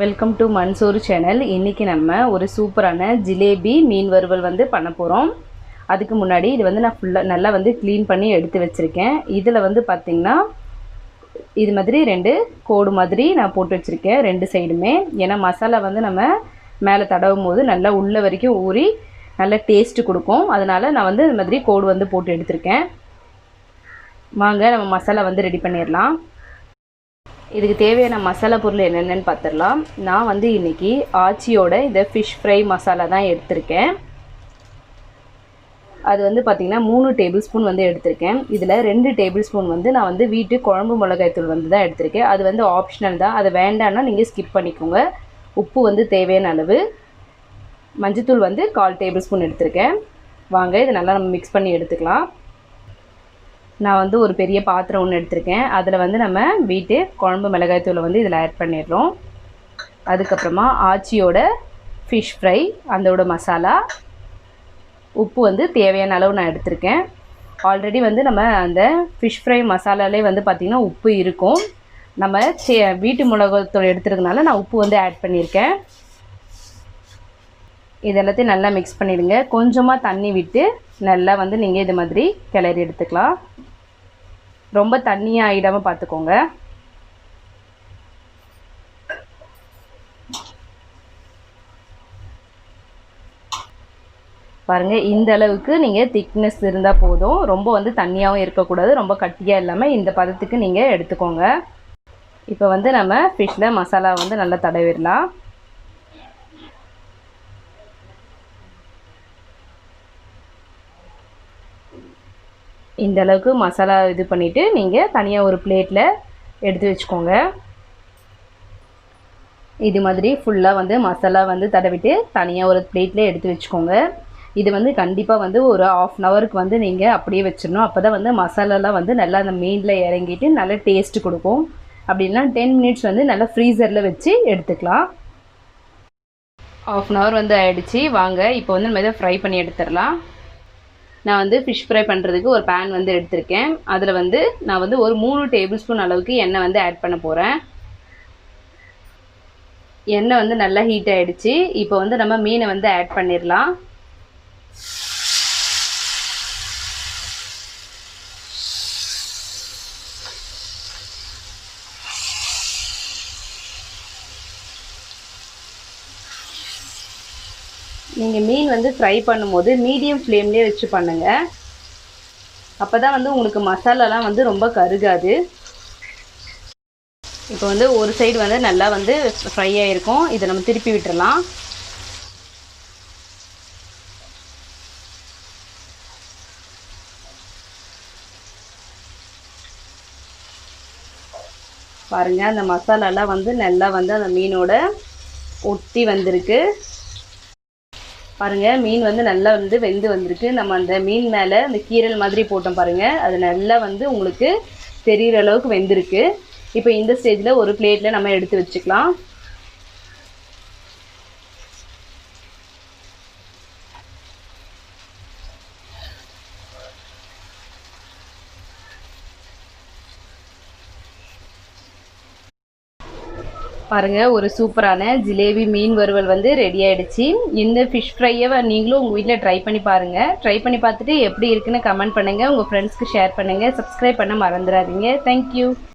Welcome to Mansoor channel. இன்றைக்கி நம்ம ஒரு சூப்பரான ஜிலேபி மீன் வறுவல் வந்து பண்ண போகிறோம். அதுக்கு முன்னாடி இது வந்து நான் நல்லா வந்து க்ளீன் பண்ணி எடுத்து வச்சுருக்கேன். இதில் வந்து பார்த்திங்கன்னா இது மாதிரி 2 கோடு மாதிரி நான் போட்டு வச்சுருக்கேன், 2 சைடுமே. ஏன்னா மசாலா வந்து நம்ம மேலே தடவும் போது நல்லா உள்ள வரைக்கும் ஊறி நல்ல டேஸ்ட்டு கொடுக்கும். அதனால் நான் வந்து இது மாதிரி கோடு வந்து போட்டு எடுத்திருக்கேன். வாங்க நம்ம மசாலா வந்து ரெடி பண்ணிடலாம். இதுக்கு தேவையான மசாலா பொருள் என்னென்னு பார்த்துடலாம். நான் வந்து இன்றைக்கி ஆச்சியோட இந்த ஃபிஷ் ஃப்ரை மசாலா தான் எடுத்திருக்கேன். அது வந்து பார்த்திங்கன்னா 3 டேபிள் ஸ்பூன் வந்து எடுத்திருக்கேன். இதில் 2 டேபிள் ஸ்பூன் வந்து நான் வந்து வீட்டு குழம்பு மிளகாய்த்தூள் வந்து தான் எடுத்திருக்கேன். அது வந்து ஆப்ஷனல் தான், அது வேண்டான்னா நீங்கள் ஸ்கிப் பண்ணிக்கோங்க. உப்பு வந்து தேவையான அளவு, மஞ்சத்தூள் வந்து 1/4 டேபிள் ஸ்பூன் எடுத்திருக்கேன். வாங்க இதை நல்லா நம்ம மிக்ஸ் பண்ணி எடுத்துக்கலாம். நான் வந்து ஒரு பெரிய பாத்திரம் ஒன்று எடுத்திருக்கேன். அதில் வந்து நம்ம வீட்டு குழம்பு மிளகாய்த்தூளை வந்து இதில் ஆட் பண்ணிடுறோம். அதுக்கப்புறமா ஆச்சியோட ஃபிஷ் ஃப்ரை அதோட மசாலா, உப்பு வந்து தேவையான அளவு நான் எடுத்திருக்கேன். ஆல்ரெடி வந்து நம்ம அந்த ஃபிஷ் ஃப்ரை மசாலாலே வந்து பார்த்திங்கன்னா உப்பு இருக்கும். நம்ம வீட்டு மிளகாய்த்தூள் எடுத்துருக்கனால நான் உப்பு வந்து ஆட் பண்ணியிருக்கேன். இது எல்லாத்தையும் நல்லா மிக்ஸ் பண்ணிடுங்க. கொஞ்சமாக தண்ணி விட்டு நல்லா வந்து நீங்கள் இது மாதிரி கிளறி எடுத்துக்கலாம். ரொம்ப தண்ணியாக ஆகிடாமல் பார்த்துக்கோங்க. பாருங்கள், இந்த அளவுக்கு நீங்கள் திக்னஸ் இருந்தால் போதும். ரொம்ப வந்து தண்ணியாகவும் இருக்கக்கூடாது, ரொம்ப கட்டியாக இல்லாமல் இந்த பதத்துக்கு நீங்கள் எடுத்துக்கோங்க. இப்போ வந்து நம்ம ஃபிஷ்ஷில் மசாலா வந்து நல்லா தடவிடலாம். இந்த அளவுக்கு மசாலா இது பண்ணிவிட்டு நீங்கள் தனியாக ஒரு பிளேட்டில் எடுத்து வச்சுக்கோங்க. இது மாதிரி ஃபுல்லாக வந்து மசாலா வந்து தடவிட்டு தனியாக ஒரு பிளேட்டில் எடுத்து வச்சுக்கோங்க. இது வந்து கண்டிப்பாக வந்து ஒரு 1/2 ஹவருக்கு வந்து நீங்கள் அப்படியே வச்சிடணும். அப்போ தான் வந்து மசாலாலாம் வந்து நல்லா அந்த மீனில் இறங்கிட்டு நல்ல டேஸ்ட்டு கொடுக்கும். அப்படின்னா 10 மினிட்ஸ் வந்து நல்லா ஃப்ரீசரில் வச்சு எடுத்துக்கலாம். 1/2 ஹவர் வந்து ஆகிடுச்சு. வாங்க இப்போ வந்து நம்ம இதை ஃப்ரை பண்ணி எடுத்துடலாம். நான் வந்து ஃபிஷ் ஃப்ரை பண்ணுறதுக்கு ஒரு பேன் வந்து எடுத்திருக்கேன். அதில் வந்து நான் வந்து ஒரு 3 டேபிள் ஸ்பூன் அளவுக்கு எண்ணெய் வந்து ஆட் பண்ண போகிறேன். எண்ணெய் வந்து நல்லா ஹீட் ஆகிடுச்சு. இப்போ வந்து நம்ம மீனை வந்து ஆட் பண்ணிடலாம். நீங்கள் மீன் வந்து ஃப்ரை பண்ணும்போது மீடியம் ஃப்ளேம்லேயே வச்சு பண்ணுங்கள். அப்போ தான் வந்து உங்களுக்கு மசாலாலாம் வந்து ரொம்ப கருகாது. இப்போ வந்து ஒரு சைடு வந்து நல்லா வந்து ஃப்ரை ஆகிருக்கும். இதை நம்ம திருப்பி விட்டுறலாம். பாருங்கள், அந்த மசாலாலாம் வந்து நல்லா வந்து அந்த மீனோட ஒட்டி வந்திருக்கு. பாருங்கள், மீன் வந்து நல்லா வந்து வெந்து வந்திருக்கு. நம்ம அந்த மீன் மேலே அந்த கீரல் மாதிரி போட்டோம் பாருங்கள், அது நல்லா வந்து உங்களுக்கு தெரிகிற அளவுக்கு வெந்திருக்கு. இப்போ இந்த ஸ்டேஜில் ஒரு பிளேட்டில் நம்ம எடுத்து வச்சுக்கலாம். பாருங்கள், ஒரு சூப்பரான ஜிலேபி மீன் வறுவல் வந்து ரெடி ஆகிடுச்சு. இந்த ஃபிஷ் ஃப்ரையை நீங்களும் உங்கள் வீட்டில் ட்ரை பண்ணி பாருங்கள். ட்ரை பண்ணி பார்த்துட்டு எப்படி இருக்குன்னு கமெண்ட் பண்ணுங்கள். உங்கள் ஃப்ரெண்ட்ஸ்க்கு ஷேர் பண்ணுங்கள். சப்ஸ்கிரைப் பண்ண மறந்துடாதீங்க. தேங்க்யூ.